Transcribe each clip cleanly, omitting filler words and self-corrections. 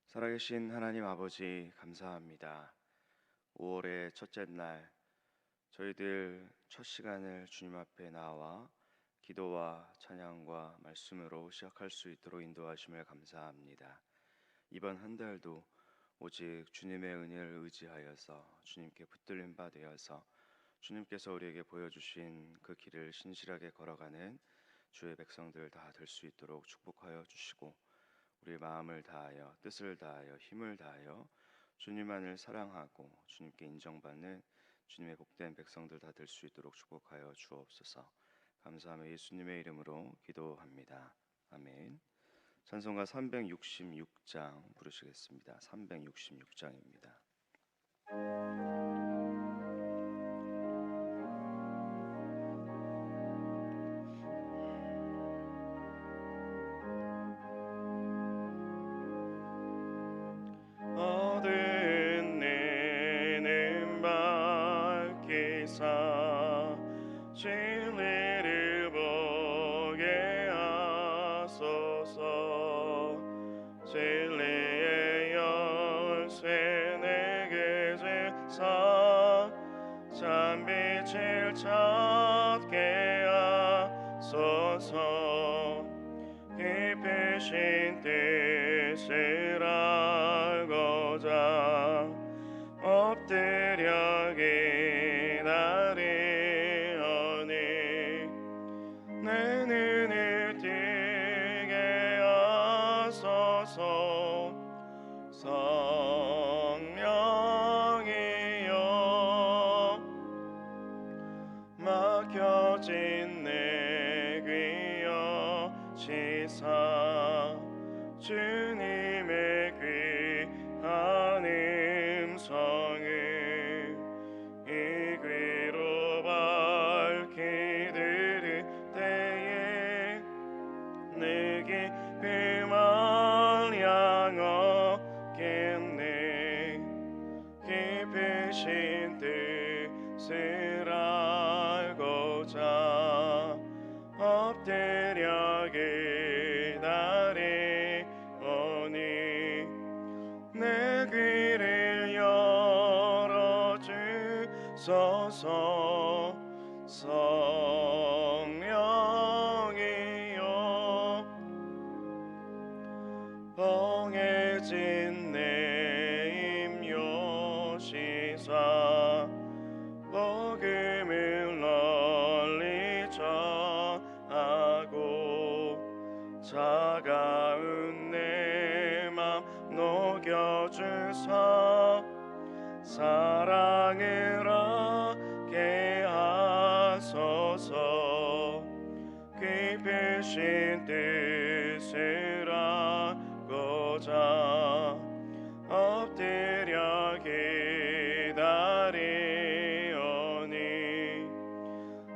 살아계신 하나님 아버지 감사합니다. 5월의 첫째 날 저희들 첫 시간을 주님 앞에 나와 기도와 찬양과 말씀으로 시작할 수 있도록 인도하심을 감사합니다. 이번 한 달도 오직 주님의 은혜를 의지하여서 주님께 붙들림 바 되어서 주님께서 우리에게 보여주신 그 길을 신실하게 걸어가는 주의 백성들 다 될 수 있도록 축복하여 주시고, 우리의 마음을 다하여 뜻을 다하여 힘을 다하여 주님만을 사랑하고 주님께 인정받는 주님의 복된 백성들 다 될 수 있도록 축복하여 주옵소서. 감사하며 예수님의 이름으로 기도합니다. 아멘. 찬송가 366장 부르시겠습니다. 366장입니다. 어두운 내는 밝히사 진리를 보게 하소서. 진리의 열쇠 내게 주사 참빛을 찾게 하소서. 깊으신 뜻을 알고자 엎드려 기다리오니 내 눈을 뜨게 하소서. 성령이여 막혀진 내 귀여 시사 주님의 귀한 음성을 이 귀로 밝히 들을 때에 내 깊음을 향하겠네. 깊으신 뜻을 알고자 엎드려 기다리오니 내 귀를 열어주소서. 성령이여 봉해진 내 임요시사 복음을 널리 전하고 차가운 내 맘 녹여주사 사랑을 하게 하소서. 깊으신 뜻을 알고자 엎드려 기다리오니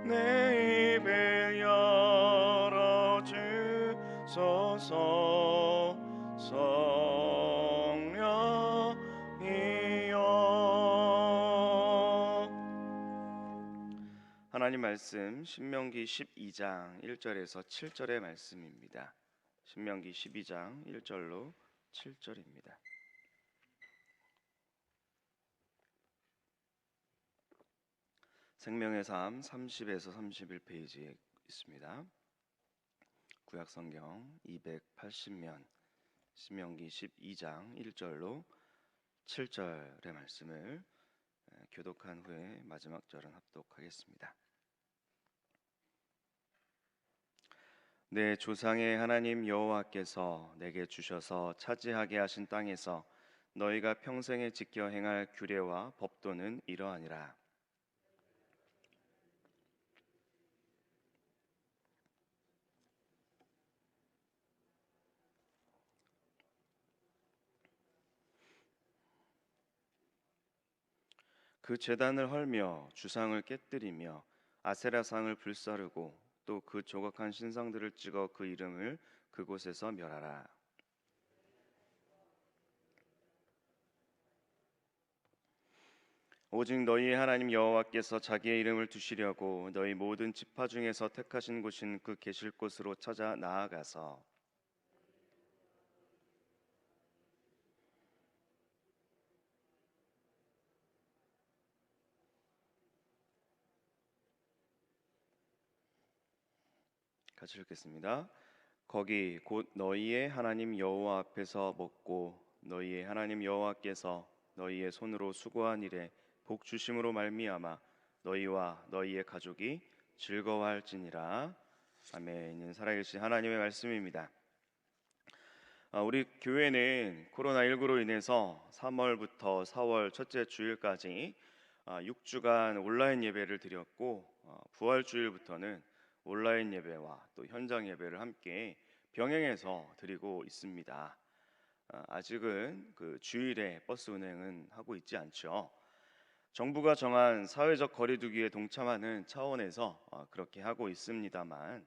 내 입을 열어주소서. 성령이여. 하나님 말씀 신명기 12장 1절에서 7절의 말씀입니다. 신명기 12장 1절로 7절입니다. 생명의 삶 30에서 31페이지에 있습니다. 구약성경 280면 신명기 12장 1절로 7절의 말씀을 교독한 후에 마지막 절은 합독하겠습니다. 내 조상의 하나님 여호와께서 내게 주셔서 차지하게 하신 땅에서 너희가 평생에 지켜 행할 규례와 법도는 이러하니라. 그 제단을 헐며 주상을 깨뜨리며 아세라상을 불사르고 또 그 조각한 신상들을 찍어 그 이름을 그곳에서 멸하라. 오직 너희의 하나님 여호와께서 자기의 이름을 두시려고 너희 모든 지파 중에서 택하신 곳인 그 계실 곳으로 찾아 나아가서 같이 읽겠습니다. 거기 곧 너희의 하나님 여호와 앞에서 먹고 너희의 하나님 여호와께서 너희의 손으로 수고한 일에 복 주심으로 말미암아 너희와 너희의 가족이 즐거워할지니라. 아멘. 살아계신 하나님의 말씀입니다. 우리 교회는 코로나19로 인해서 3월부터 4월 첫째 주일까지 6주간 온라인 예배를 드렸고, 부활 주일부터는 온라인 예배와 또 현장 예배를 함께 병행해서 드리고 있습니다. 아직은 그 주일에 버스 운행은 하고 있지 않죠. 정부가 정한 사회적 거리두기에 동참하는 차원에서 그렇게 하고 있습니다만,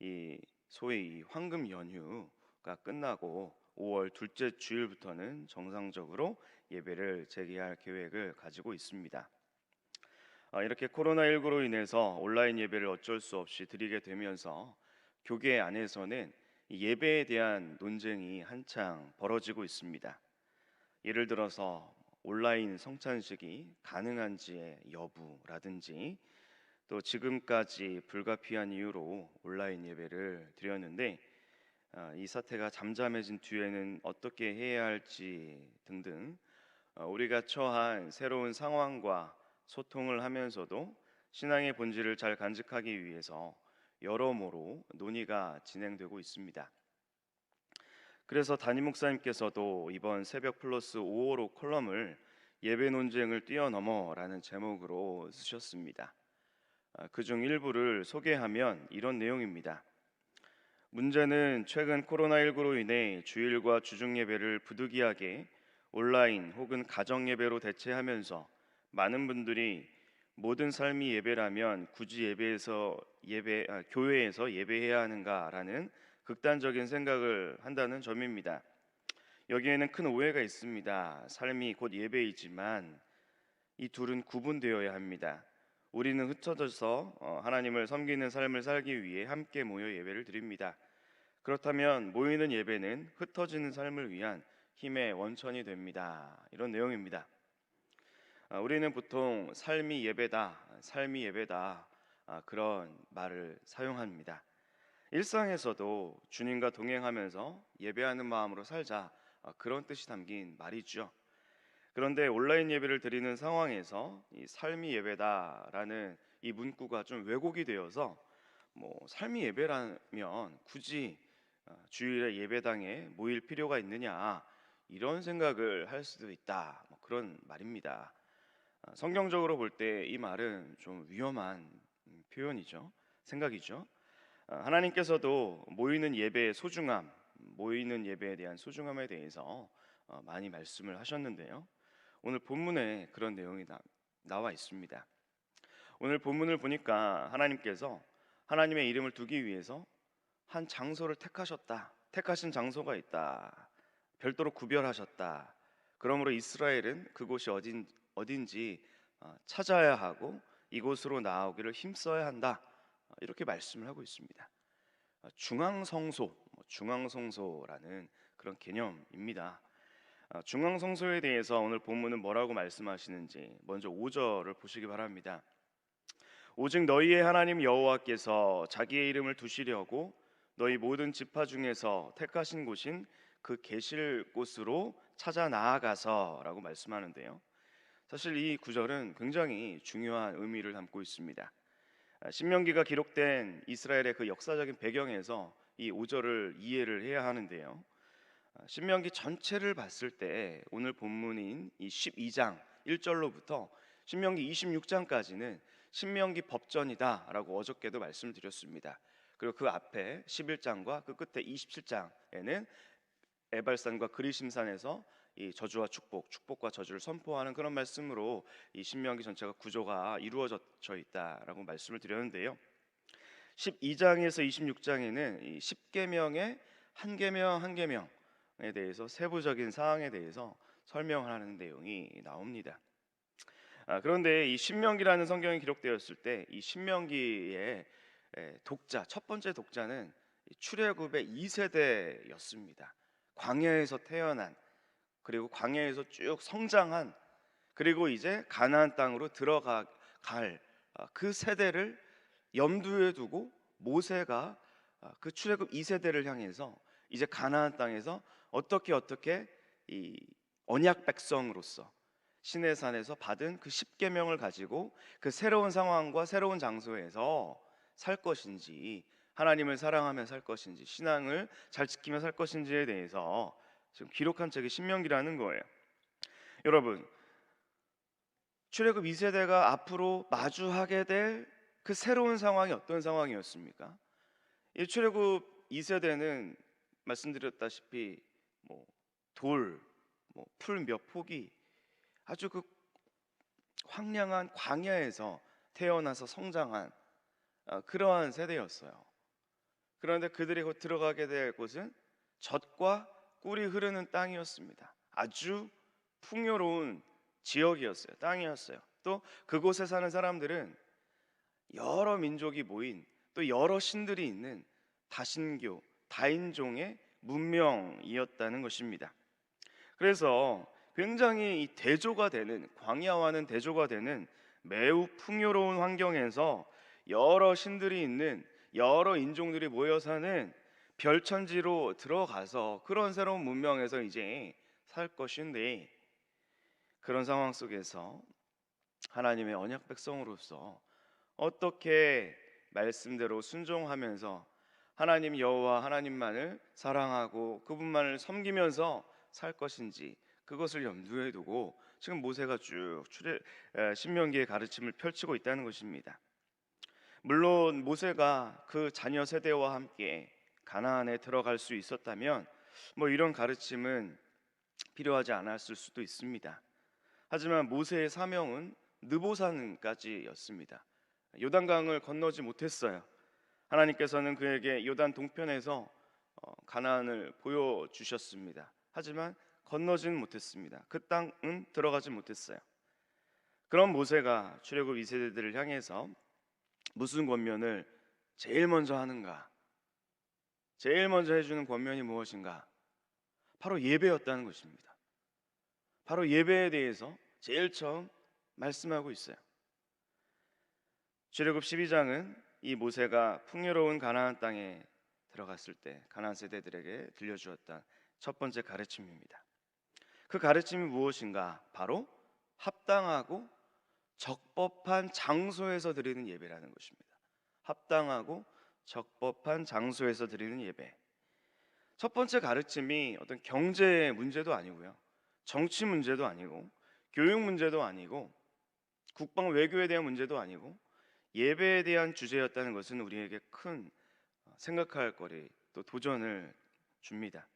이 소위 황금 연휴가 끝나고 5월 둘째 주일부터는 정상적으로 예배를 재개할 계획을 가지고 있습니다. 이렇게 코로나19로 인해서 온라인 예배를 어쩔 수 없이 드리게 되면서 교계 안에서는 예배에 대한 논쟁이 한창 벌어지고 있습니다. 예를 들어서 온라인 성찬식이 가능한지의 여부라든지, 또 지금까지 불가피한 이유로 온라인 예배를 드렸는데 이 사태가 잠잠해진 뒤에는 어떻게 해야 할지 등등, 우리가 처한 새로운 상황과 소통을 하면서도 신앙의 본질을 잘 간직하기 위해서 여러모로 논의가 진행되고 있습니다. 그래서 담임 목사님께서도 이번 새벽 플러스 555 컬럼을 예배 논쟁을 뛰어넘어라는 제목으로 쓰셨습니다. 그중 일부를 소개하면 이런 내용입니다. 문제는 최근 코로나19로 인해 주일과 주중 예배를 부득이하게 온라인 혹은 가정 예배로 대체하면서 많은 분들이 모든 삶이 예배라면 굳이 교회에서 예배해야 하는가라는 극단적인 생각을 한다는 점입니다. 여기에는 큰 오해가 있습니다. 삶이 곧 예배이지만 이 둘은 구분되어야 합니다. 우리는 흩어져서 하나님을 섬기는 삶을 살기 위해 함께 모여 예배를 드립니다. 그렇다면 모이는 예배는 흩어지는 삶을 위한 힘의 원천이 됩니다. 이런 내용입니다. 우리는 보통 삶이 예배다 그런 말을 사용합니다. 일상에서도 주님과 동행하면서 예배하는 마음으로 살자, 그런 뜻이 담긴 말이죠. 그런데 온라인 예배를 드리는 상황에서 이 삶이 예배다라는 이 문구가 좀 왜곡이 되어서 삶이 예배라면 굳이 주일에 예배당에 모일 필요가 있느냐, 이런 생각을 할 수도 있다, 그런 말입니다. 성경적으로 볼 때 이 말은 좀 위험한 표현이죠. 생각이죠. 하나님께서도 모이는 예배의 소중함, 모이는 예배에 대한 소중함에 대해서 많이 말씀을 하셨는데요. 오늘 본문에 그런 내용이 나와 있습니다. 오늘 본문을 보니까 하나님께서 하나님의 이름을 두기 위해서 한 장소를 택하신 장소가 있다. 별도로 구별하셨다. 그러므로 이스라엘은 그곳이 어딘지 찾아야 하고 이곳으로 나오기를 힘써야 한다. 이렇게 말씀을 하고 있습니다. 중앙성소라는 그런 개념입니다. 중앙성소에 대해서 오늘 본문은 뭐라고 말씀하시는지 먼저 5절을 보시기 바랍니다. 오직 너희의 하나님 여호와께서 자기의 이름을 두시려고 너희 모든 지파 중에서 택하신 곳인 그 계실 곳으로 찾아 나아가서라고 말씀하는데요. 사실 이 구절은 굉장히 중요한 의미를 담고 있습니다. 신명기가 기록된 이스라엘의 그 역사적인 배경에서 이 5절을 이해를 해야 하는데요. 신명기 전체를 봤을 때 오늘 본문인 이 12장 1절로부터 신명기 26장까지는 신명기 법전이다라고 어저께도 말씀을 드렸습니다. 그리고 그 앞에 11장과 그 끝에 27장에는 에발산과 그리심산에서 이 저주와 축복과 저주를 선포하는 그런 말씀으로 이 신명기 전체가 구조가 이루어져 있다라고 말씀을 드렸는데요. 12장에서 26장에는 이 10계명의 한 계명에 대해서 세부적인 사항에 대해서 설명하는 내용이 나옵니다. 그런데 이 신명기라는 성경이 기록되었을 때 이 신명기의 첫 번째 독자는 출애굽의 2세대였습니다. 광야에서 태어난, 그리고 광야에서 쭉 성장한, 그리고 이제 가나안 땅으로 들어갈 그 세대를 염두에 두고 모세가 그 출애굽 2세대를 향해서 이제 가나안 땅에서 어떻게 이 언약 백성으로서 시내산에서 받은 그 십계명을 가지고 그 새로운 상황과 새로운 장소에서 살 것인지, 하나님을 사랑하며 살 것인지, 신앙을 잘 지키며 살 것인지에 대해서 지금 기록한 책이 신명기라는 거예요. 여러분, 출애굽 2세대가 앞으로 마주하게 될 그 새로운 상황이 어떤 상황이었습니까? 이 출애굽 2세대는 말씀드렸다시피 뭐 돌, 풀 몇 폭이 아주 그 황량한 광야에서 태어나서 성장한 그러한 세대였어요. 그런데 그들이 곧 들어가게 될 곳은 젖과 꿀이 흐르는 땅이었습니다. 아주 풍요로운 지역이었어요. 땅이었어요. 또 그곳에 사는 사람들은 여러 민족이 모인, 또 여러 신들이 있는 다신교, 다인종의 문명이었다는 것입니다. 그래서 굉장히 이 대조가 되는, 광야와는 대조가 되는 매우 풍요로운 환경에서 여러 신들이 있는, 여러 인종들이 모여 사는 별천지로 들어가서 그런 새로운 문명에서 이제 살 것인데, 그런 상황 속에서 하나님의 언약 백성으로서 어떻게 말씀대로 순종하면서 하나님 여호와 하나님만을 사랑하고 그분만을 섬기면서 살 것인지, 그것을 염두에 두고 지금 모세가 쭉 신명기의 가르침을 펼치고 있다는 것입니다. 물론 모세가 그 자녀 세대와 함께 가나안에 들어갈 수 있었다면 이런 가르침은 필요하지 않았을 수도 있습니다. 하지만 모세의 사명은 느보산까지였습니다. 요단강을 건너지 못했어요. 하나님께서는 그에게 요단 동편에서 가나안을 보여주셨습니다. 하지만 건너지는 못했습니다. 그 땅은 들어가지 못했어요. 그럼 모세가 출애굽 2세대들을 향해서 무슨 권면을 제일 먼저 하는가? 제일 먼저 해주는 권면이 무엇인가? 바로 예배였다는 것입니다. 바로 예배에 대해서 제일 처음 말씀하고 있어요. 출애굽 12장은 이 모세가 풍요로운 가나안 땅에 들어갔을 때 가나안 세대들에게 들려주었던 첫 번째 가르침입니다. 그 가르침이 무엇인가? 바로 합당하고 적법한 장소에서 드리는 예배라는 것입니다. 합당하고 적법한 장소에서 드리는 예배. 첫 번째 가르침이 어떤 경제 문제도 아니고요, 정치 문제도 아니고, 교육 문제도 아니고, 국방 외교에 대한 문제도 아니고, 예배에 대한 주제였다는 것은 우리에게 큰 생각할 거리, 또 도전을 줍니다.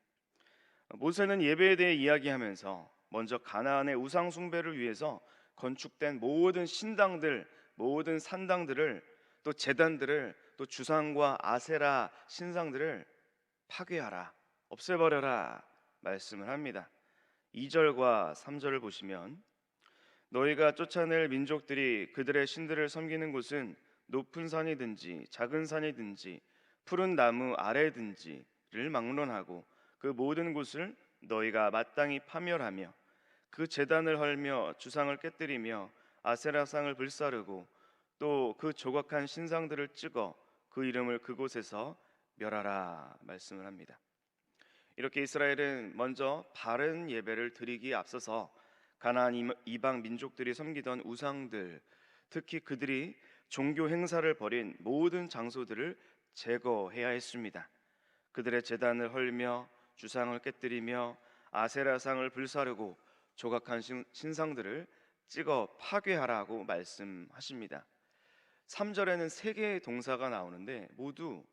모세는 예배에 대해 이야기하면서 먼저 가나안의 우상 숭배를 위해서 건축된 모든 신당들, 모든 산당들을, 또 제단들을, 또 주상과 아세라 신상들을 파괴하라, 없애버려라 말씀을 합니다. 2절과 3절을 보시면, 너희가 쫓아낼 민족들이 그들의 신들을 섬기는 곳은 높은 산이든지 작은 산이든지 푸른 나무 아래든지를 막론하고 그 모든 곳을 너희가 마땅히 파멸하며 그 제단을 헐며 주상을 깨뜨리며 아세라상을 불사르고 또 그 조각한 신상들을 찍어 그 이름을 그곳에서 멸하라 말씀을 합니다. 이렇게 이스라엘은 먼저 바른 예배를 드리기에 앞서서 가나안 이방 민족들이 섬기던 우상들, 특히 그들이 종교 행사를 벌인 모든 장소들을 제거해야 했습니다. 그들의 제단을 헐며 주상을 깨뜨리며 아세라상을 불사르고 조각한 신상들을 찍어 파괴하라고 말씀하십니다. 3절에는 세 개의 동사가 나오는데 모두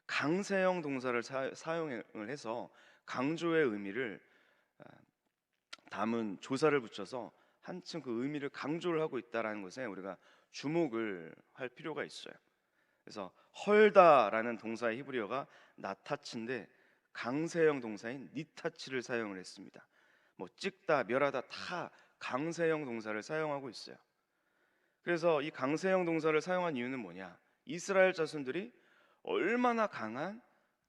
강세형 동사를 사용을 해서 강조의 의미를 담은 조사를 붙여서 한층 그 의미를 강조를 하고 있다는 것에 우리가 주목을 할 필요가 있어요. 그래서 헐다라는 동사의 히브리어가 나타치인데 강세형 동사인 니타치를 사용을 했습니다. 찍다, 멸하다 다 강세형 동사를 사용하고 있어요. 그래서 이 강세형 동사를 사용한 이유는 뭐냐? 이스라엘 자손들이 얼마나 강한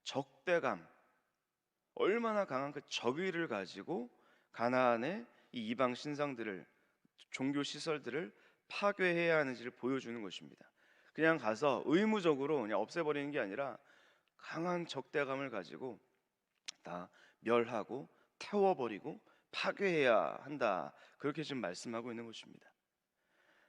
적대감, 얼마나 강한 그 적의를 가지고 가나안의 이 이방 신상들을, 종교 시설들을 파괴해야 하는지를 보여주는 것입니다. 그냥 가서 의무적으로 그냥 없애버리는 게 아니라 강한 적대감을 가지고 다 멸하고 태워버리고 파괴해야 한다. 그렇게 지금 말씀하고 있는 것입니다.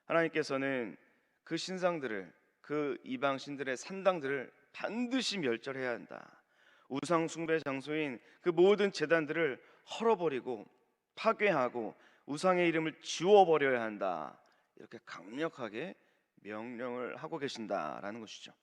하나님께서는 그 신상들을, 그 이방 신들의 산당들을 반드시 멸절해야 한다. 우상 숭배 장소인 그 모든 제단들을 헐어버리고 파괴하고 우상의 이름을 지워버려야 한다. 이렇게 강력하게 명령을 하고 계신다라는 것이죠.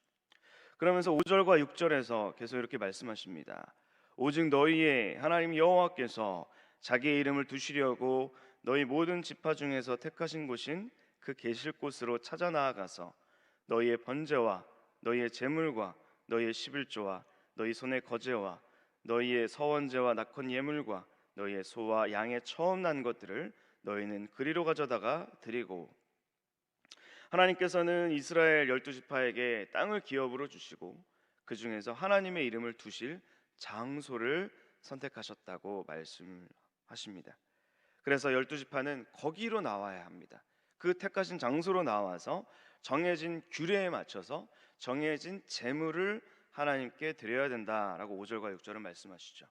그러면서 5절과 6절에서 계속 이렇게 말씀하십니다. 오직 너희의 하나님 여호와께서 자기의 이름을 두시려고 너희 모든 지파 중에서 택하신 곳인 그 계실 곳으로 찾아 나아가서 너희의 번제와 너희의 제물과 너희의 11조와 너희 손의 거제와 너희의 서원제와 낙헌 예물과 너희의 소와 양의 처음 난 것들을 너희는 그리로 가져다가 드리고, 하나님께서는 이스라엘 12지파에게 땅을 기업으로 주시고 그 중에서 하나님의 이름을 두실 장소를 선택하셨다고 말씀하십니다. 그래서 12지파는 거기로 나와야 합니다. 그 택하신 장소로 나와서 정해진 규례에 맞춰서 정해진 제물을 하나님께 드려야 된다라고 5절과 6절은 말씀하시죠.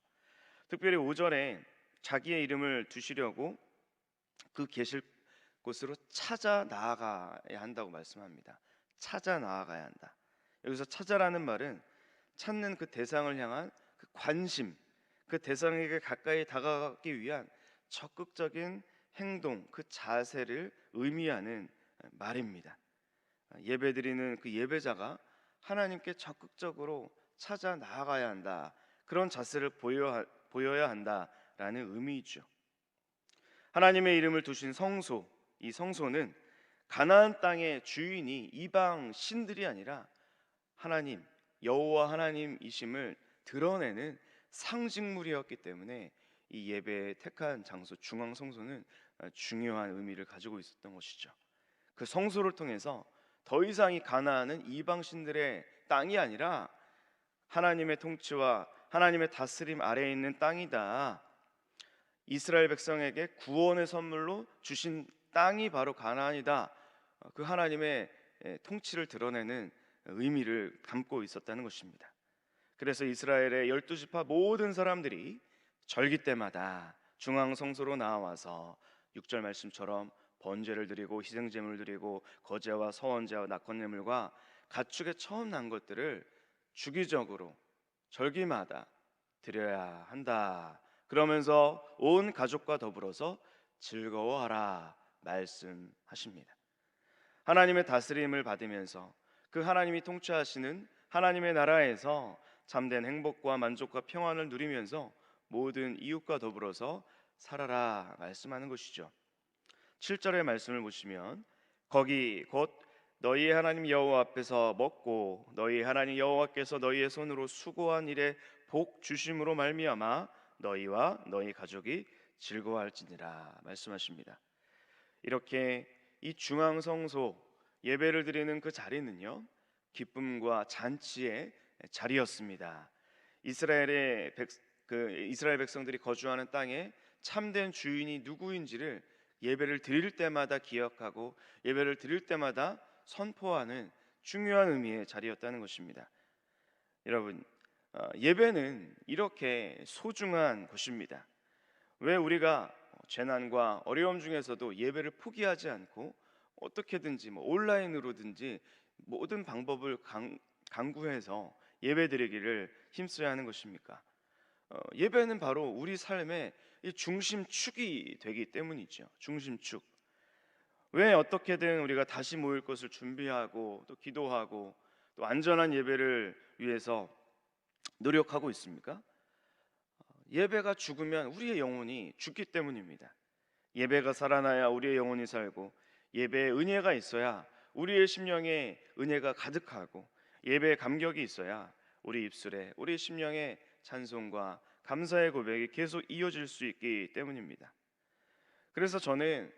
특별히 5절에 자기의 이름을 두시려고 그 계실 곳으로 찾아 나아가야 한다고 말씀합니다. 찾아 나아가야 한다. 여기서 찾아라는 말은 찾는 그 대상을 향한 그 관심, 그 대상에게 가까이 다가가기 위한 적극적인 행동, 그 자세를 의미하는 말입니다. 예배드리는 그 예배자가 하나님께 적극적으로 찾아 나아가야 한다. 그런 자세를 보여야 한다라는 의미이죠. 하나님의 이름을 두신 성소, 이 성소는 가나안 땅의 주인이 이방 신들이 아니라 하나님, 여호와 하나님이심을 드러내는 상징물이었기 때문에 이 예배에 택한 장소 중앙 성소는 중요한 의미를 가지고 있었던 것이죠. 그 성소를 통해서 더 이상 이 가나안은 이방 신들의 땅이 아니라 하나님의 통치와 하나님의 다스림 아래에 있는 땅이다. 이스라엘 백성에게 구원의 선물로 주신 땅이 바로 가나안이다. 그 하나님의 통치를 드러내는 의미를 담고 있었다는 것입니다. 그래서 이스라엘의 12지파 모든 사람들이 절기 때마다 중앙 성소로 나와서 6절 말씀처럼 번제를 드리고 희생제물을 드리고 거제와 서원제와 낙헌 예물과 가축의 처음 난 것들을 주기적으로 절기마다 드려야 한다. 그러면서 온 가족과 더불어서 즐거워하라 말씀하십니다. 하나님의 다스림을 받으면서 그 하나님이 통치하시는 하나님의 나라에서 참된 행복과 만족과 평안을 누리면서 모든 이웃과 더불어서 살아라 말씀하는 것이죠. 7절의 말씀을 보시면 거기 곧 너희의 하나님 여호와 앞에서 먹고 너희 하나님 여호와께서 너희의 손으로 수고한 일에 복 주심으로 말미암아 너희와 너희 가족이 즐거워할지니라 말씀하십니다. 이렇게 이 중앙 성소 예배를 드리는 그 자리는요, 기쁨과 잔치의 자리였습니다. 이스라엘 백성들이 거주하는 땅에 참된 주인이 누구인지를 예배를 드릴 때마다 기억하고 예배를 드릴 때마다 선포하는 중요한 의미의 자리였다는 것입니다. 여러분, 예배는 이렇게 소중한 것입니다. 왜 우리가 재난과 어려움 중에서도 예배를 포기하지 않고 어떻게든지 온라인으로든지 모든 방법을 강구해서 예배드리기를 힘써야 하는 것입니까? 예배는 바로 우리 삶의 이 중심축이 되기 때문이죠. 중심축. 왜 어떻게든 우리가 다시 모일 것을 준비하고 또 기도하고 또 안전한 예배를 위해서 노력하고 있습니까? 예배가 죽으면 우리의 영혼이 죽기 때문입니다. 예배가 살아나야 우리의 영혼이 살고 예배에 은혜가 있어야 우리의 심령에 은혜가 가득하고 예배에 감격이 있어야 우리 입술에 우리 심령에 찬송과 감사의 고백이 계속 이어질 수 있기 때문입니다. 그래서 저는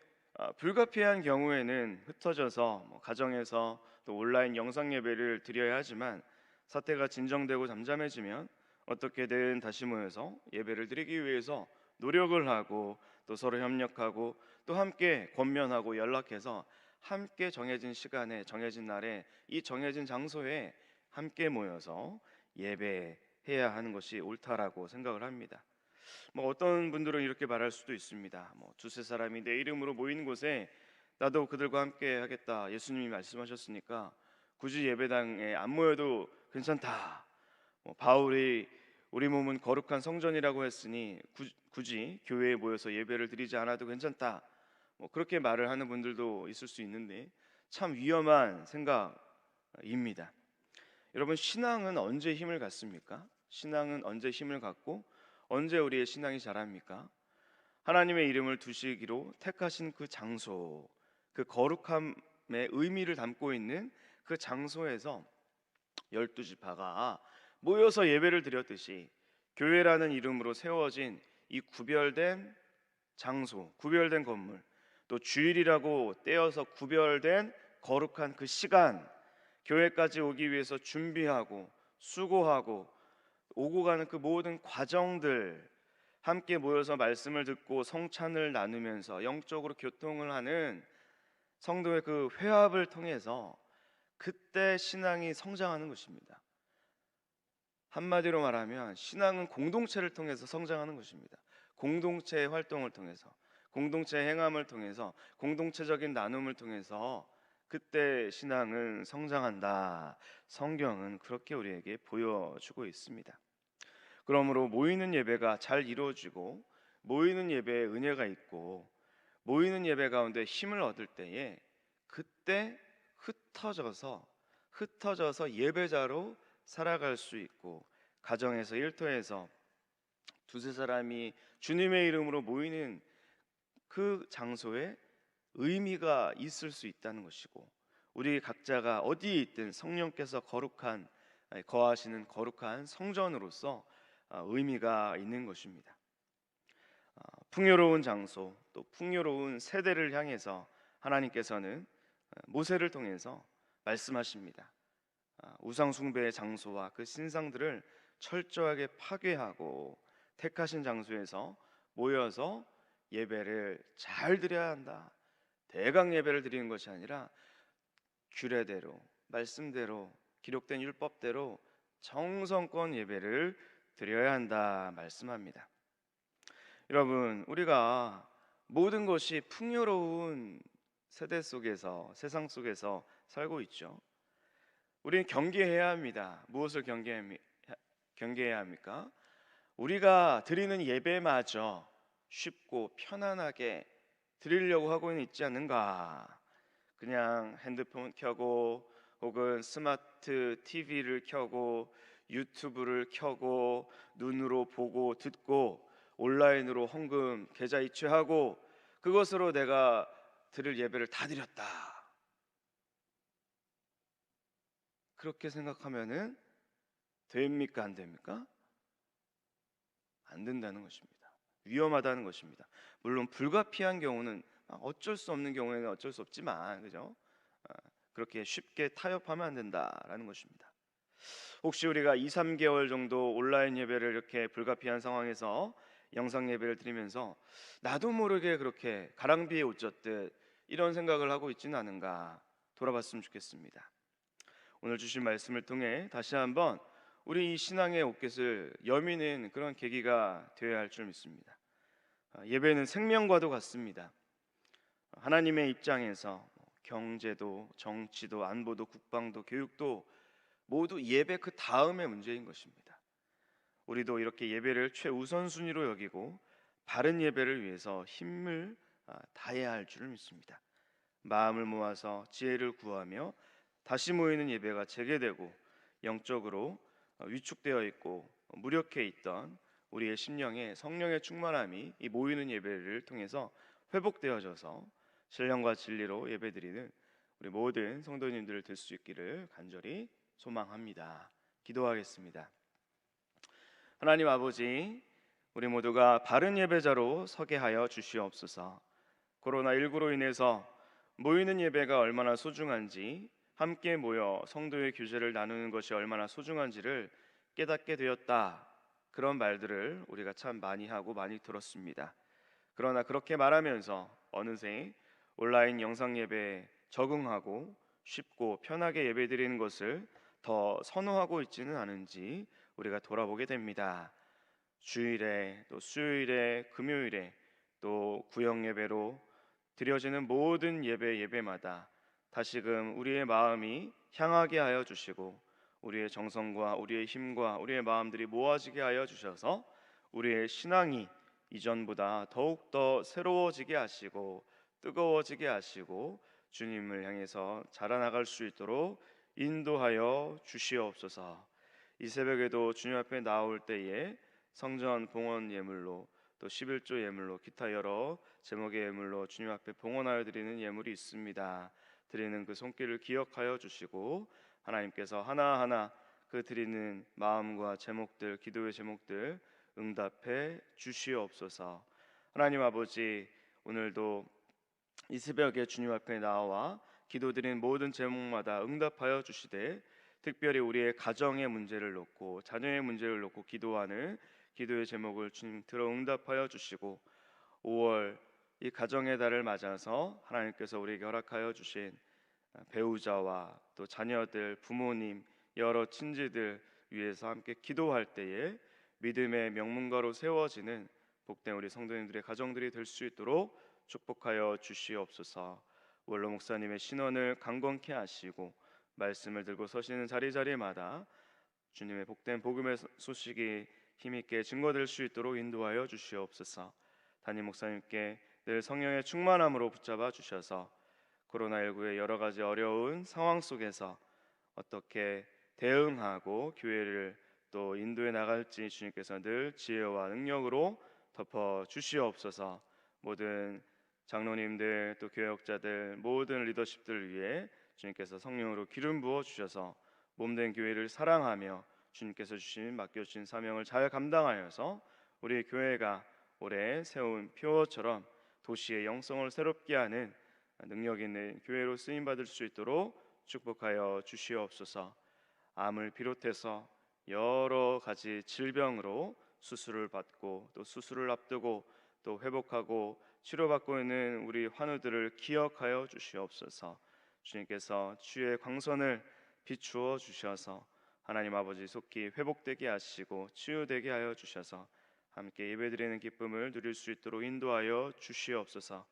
불가피한 경우에는 흩어져서 가정에서 또 온라인 영상 예배를 드려야 하지만 사태가 진정되고 잠잠해지면 어떻게든 다시 모여서 예배를 드리기 위해서 노력을 하고 또 서로 협력하고 또 함께 권면하고 연락해서 함께 정해진 시간에 정해진 날에 이 정해진 장소에 함께 모여서 예배해야 하는 것이 옳다라고 생각을 합니다. 뭐 어떤 분들은 이렇게 말할 수도 있습니다. 뭐 두세 사람이 내 이름으로 모이는 곳에 나도 그들과 함께 하겠다. 예수님이 말씀하셨으니까 굳이 예배당에 안 모여도 괜찮다. 뭐 바울이 우리 몸은 거룩한 성전이라고 했으니 굳이 교회에 모여서 예배를 드리지 않아도 괜찮다. 뭐 그렇게 말을 하는 분들도 있을 수 있는데 참 위험한 생각입니다. 여러분, 신앙은 언제 힘을 갖습니까? 신앙은 언제 힘을 갖고 언제 우리의 신앙이 자랍니까? 하나님의 이름을 두시기로 택하신 그 장소, 그 거룩함의 의미를 담고 있는 그 장소에서 12지파가 모여서 예배를 드렸듯이 교회라는 이름으로 세워진 이 구별된 장소, 구별된 건물, 또 주일이라고 떼어서 구별된 거룩한 그 시간, 교회까지 오기 위해서 준비하고 수고하고 오고 가는 그 모든 과정들, 함께 모여서 말씀을 듣고 성찬을 나누면서 영적으로 교통을 하는 성도의 그 회합을 통해서 그때 신앙이 성장하는 것입니다. 한마디로 말하면 신앙은 공동체를 통해서 성장하는 것입니다. 공동체의 활동을 통해서, 공동체의 행함을 통해서, 공동체적인 나눔을 통해서 그때 신앙은 성장한다. 성경은 그렇게 우리에게 보여주고 있습니다. 그러므로 모이는 예배가 잘 이루어지고 모이는 예배에 은혜가 있고 모이는 예배 가운데 힘을 얻을 때에 그때 흩어져서 예배자로 살아갈 수 있고 가정에서 일터에서 두세 사람이 주님의 이름으로 모이는 그 장소에 의미가 있을 수 있다는 것이고 우리 각자가 어디에 있든 성령께서 거하시는 거룩한 성전으로서 의미가 있는 것입니다. 풍요로운 장소 또 풍요로운 세대를 향해서 하나님께서는 모세를 통해서 말씀하십니다. 우상 숭배의 장소와 그 신상들을 철저하게 파괴하고 택하신 장소에서 모여서 예배를 잘 드려야 한다. 대강 예배를 드리는 것이 아니라 규례대로, 말씀대로, 기록된 율법대로 정성껏 예배를 드려야 한다 말씀합니다. 여러분, 우리가 모든 것이 풍요로운 세대 속에서, 세상 속에서 살고 있죠. 우리는 경계해야 합니다. 무엇을 경계해야 합니까? 우리가 드리는 예배마저 쉽고 편안하게 드리려고 하고 있지 않는가? 그냥 핸드폰 켜고 혹은 스마트 TV를 켜고 유튜브를 켜고 눈으로 보고 듣고 온라인으로 헌금 계좌 이체하고 그것으로 내가 드릴 예배를 다 드렸다. 그렇게 생각하면은 됩니까? 안 됩니까? 안 된다는 것입니다. 위험하다는 것입니다. 물론 불가피한 경우는 어쩔 수 없는 경우에는 어쩔 수 없지만 그죠? 그렇게 쉽게 타협하면 안 된다라는 것입니다. 혹시 우리가 2, 3개월 정도 온라인 예배를 이렇게 불가피한 상황에서 영상 예배를 드리면서 나도 모르게 그렇게 가랑비에 옷 젖듯 이런 생각을 하고 있지는 않은가 돌아봤으면 좋겠습니다. 오늘 주신 말씀을 통해 다시 한번 우리 이 신앙의 옷깃을 여미는 그런 계기가 되어야 할 줄 믿습니다. 예배는 생명과도 같습니다. 하나님의 입장에서 경제도 정치도 안보도 국방도 교육도 모두 예배 그 다음의 문제인 것입니다. 우리도 이렇게 예배를 최우선순위로 여기고 바른 예배를 위해서 힘을 다해야 할 줄을 믿습니다. 마음을 모아서 지혜를 구하며 다시 모이는 예배가 재개되고 영적으로 위축되어 있고 무력해 있던 우리의 심령에 성령의 충만함이 이 모이는 예배를 통해서 회복되어져서 신령과 진리로 예배드리는 우리 모든 성도님들 될 수 있기를 간절히 소망합니다. 기도하겠습니다. 하나님 아버지, 우리 모두가 바른 예배자로 서게 하여 주시옵소서. 코로나19로 인해서 모이는 예배가 얼마나 소중한지, 함께 모여 성도의 교제를 나누는 것이 얼마나 소중한지를 깨닫게 되었다. 그런 말들을 우리가 참 많이 하고 많이 들었습니다. 그러나 그렇게 말하면서 어느새 온라인 영상 예배에 적응하고 쉽고 편하게 예배드리는 것을 더 선호하고 있지는 않은지 우리가 돌아보게 됩니다. 주일에 또 수요일에 금요일에 또 구역 예배로 드려지는 모든 예배마다 다시금 우리의 마음이 향하게 하여 주시고 우리의 정성과 우리의 힘과 우리의 마음들이 모아지게 하여 주셔서 우리의 신앙이 이전보다 더욱더 새로워지게 하시고 뜨거워지게 하시고 주님을 향해서 자라나갈 수 있도록 인도하여 주시옵소서. 이 새벽에도 주님 앞에 나올 때에 성전 봉헌 예물로 또 11조 예물로 기타 여러 제목의 예물로 주님 앞에 봉헌하여 드리는 예물이 있습니다. 드리는 그 손길을 기억하여 주시고 하나님께서 하나하나 그 드리는 마음과 제목들, 기도의 제목들 응답해 주시옵소서. 하나님 아버지, 오늘도 이 새벽에 주님 앞에 나와 기도드린 모든 제목마다 응답하여 주시되 특별히 우리의 가정의 문제를 놓고 자녀의 문제를 놓고 기도하는 기도의 제목을 주님 들어 응답하여 주시고 5월 이 가정의 달을 맞아서 하나님께서 우리에게 허락하여 주신 배우자와 또 자녀들, 부모님, 여러 친지들 위해서 함께 기도할 때에 믿음의 명문가로 세워지는 복된 우리 성도님들의 가정들이 될 수 있도록 축복하여 주시옵소서. 원로 목사님의 신원을 강건케 하시고 말씀을 들고 서시는 자리마다 주님의 복된 복음의 소식이 힘있게 증거될 수 있도록 인도하여 주시옵소서. 담임 목사님께 늘 성령의 충만함으로 붙잡아 주셔서 코로나19의 여러 가지 어려운 상황 속에서 어떻게 대응하고 교회를 또 인도해 나갈지 주님께서 늘 지혜와 능력으로 덮어 주시옵소서. 모든 장로님들 또 교역자들 모든 리더십들 위해 주님께서 성령으로 기름 부어 주셔서 몸된 교회를 사랑하며 주님께서 주신 맡겨주신 사명을 잘 감당하여서 우리 교회가 올해 세운 표처럼 도시의 영성을 새롭게 하는 능력 있는 교회로 쓰임 받을 수 있도록 축복하여 주시옵소서. 암을 비롯해서 여러 가지 질병으로 수술을 받고 또 수술을 앞두고 또 회복하고 치료받고 있는 우리 환우들을 기억하여 주시옵소서. 주님께서 치유의 광선을 비추어 주셔서 하나님 아버지 속히 회복되게 하시고 치유되게 하여 주셔서 함께 예배드리는 기쁨을 누릴 수 있도록 인도하여 주시옵소서.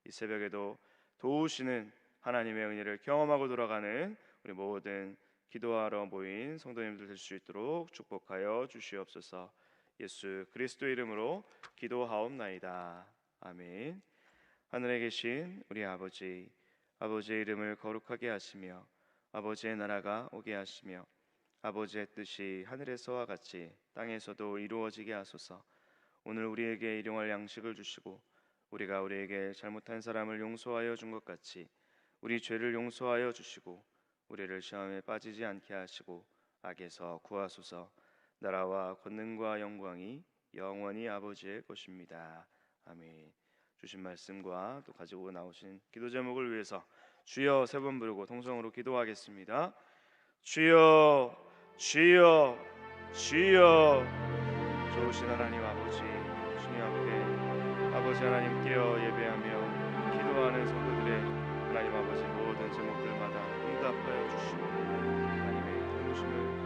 이 새벽에도 도우시는 하나님의 은혜를 경험하고 돌아가는 우리 모든 기도하러 모인 성도님들 될 수 있도록 축복하여 주시옵소서. 예수 그리스도 이름으로 기도하옵나이다. 아멘. 하늘에 계신 우리 아버지, 아버지의 이름을 거룩하게 하시며 아버지의 나라가 오게 하시며 아버지의 뜻이 하늘에서와 같이 땅에서도 이루어지게 하소서. 오늘 우리에게 일용할 양식을 주시고 우리가 우리에게 잘못한 사람을 용서하여 준 것 같이 우리 죄를 용서하여 주시고 우리를 시험에 빠지지 않게 하시고 악에서 구하소서. 나라와 권능과 영광이 영원히 아버지의 것입니다. 아멘. 주신 말씀과 또 가지고 나오신 기도 제목을 위해서 주여 세 번 부르고 통성으로 기도하겠습니다. 주여, 주여, 주여. 좋으신 하나님 아버지, 주님 앞에 아버지 하나님 깨어 예배하며 기도하는 성도들의 하나님 아버지 모든 제목들마다 응답하여 주시고 하나님의 도우심을